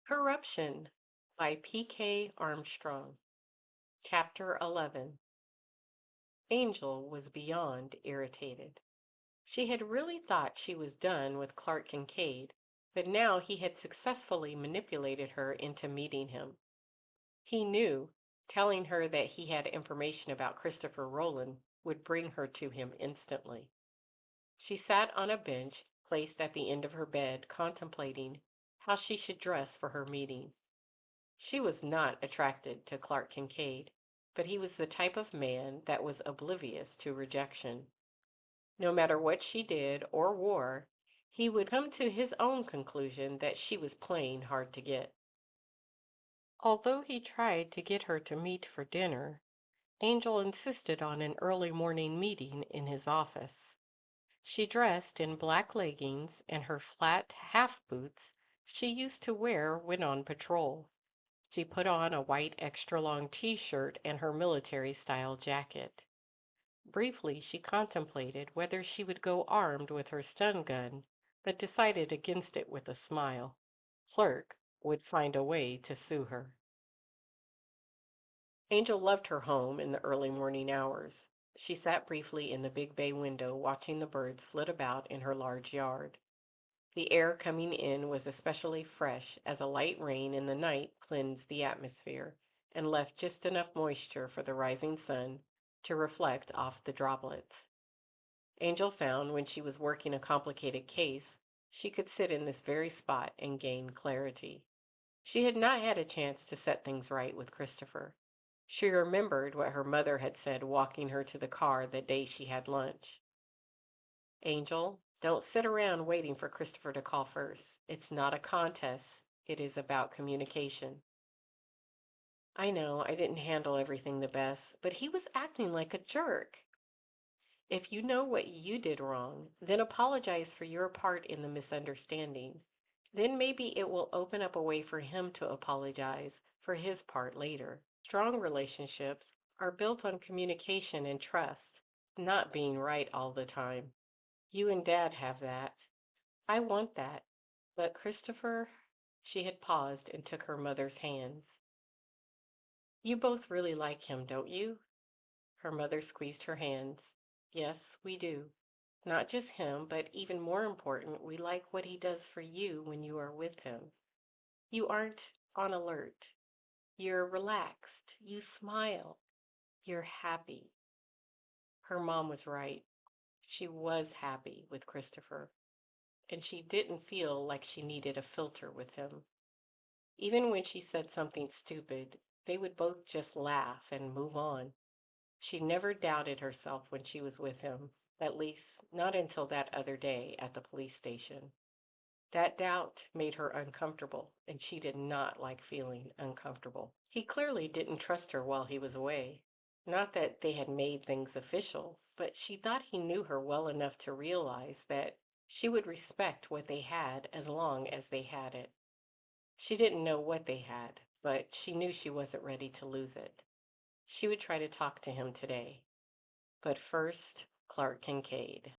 Corruption by P.K. Armstrong. Chapter 11. Angel was beyond irritated. She had really thought she was done with Clark Kincaid, but now he had successfully manipulated her into meeting him. He knew telling her that he had information about Christopher Roland would bring her to him instantly. She sat on a bench placed at the end of her bed, contemplating how she should dress for her meeting. She was not attracted to Clark Kincaid, but he was the type of man that was oblivious to rejection. No matter what she did or wore, he would come to his own conclusion that she was plain hard to get. Although he tried to get her to meet for dinner, Angel insisted on an early morning meeting in his office. She dressed in black leggings and her flat half boots she used to wear when on patrol. She put on a white extra long t-shirt and her military style jacket. Briefly, she contemplated whether she would go armed with her stun gun, but decided against it with a smile. Clerk would find a way to sue her. Angel loved her home in the early morning hours. She sat briefly in the big bay window watching the birds flit about in her large yard. The air coming in was especially fresh as a light rain in the night cleansed the atmosphere and left just enough moisture for the rising sun to reflect off the droplets. Angel found when she was working a complicated case, she could sit in this very spot and gain clarity. She had not had a chance to set things right with Christopher. She remembered what her mother had said walking her to the car the day she had lunch. Angel, don't sit around waiting for Christopher to call first. It's not a contest. It is about communication. I know I didn't handle everything the best, but he was acting like a jerk. If you know what you did wrong, then apologize for your part in the misunderstanding. Then maybe it will open up a way for him to apologize for his part later. Strong relationships are built on communication and trust, not being right all the time. You and Dad have that. I want that. But Christopher, she had paused and took her mother's hands. You both really like him, don't you? Her mother squeezed her hands. Yes, we do. Not just him, but even more important, we like what he does for you when you are with him. You aren't on alert. You're relaxed. You smile. You're happy. Her mom was right. She was happy with Christopher, and she didn't feel like she needed a filter with him. Even when she said something stupid, they would both just laugh and move on. She never doubted herself when she was with him, at least not until that other day at the police station. That doubt made her uncomfortable, and she did not like feeling uncomfortable. He clearly didn't trust her while he was away. Not that they had made things official, but she thought he knew her well enough to realize that she would respect what they had as long as they had it. She didn't know what they had, but she knew she wasn't ready to lose it. She would try to talk to him today. But first, Clark Kincaid.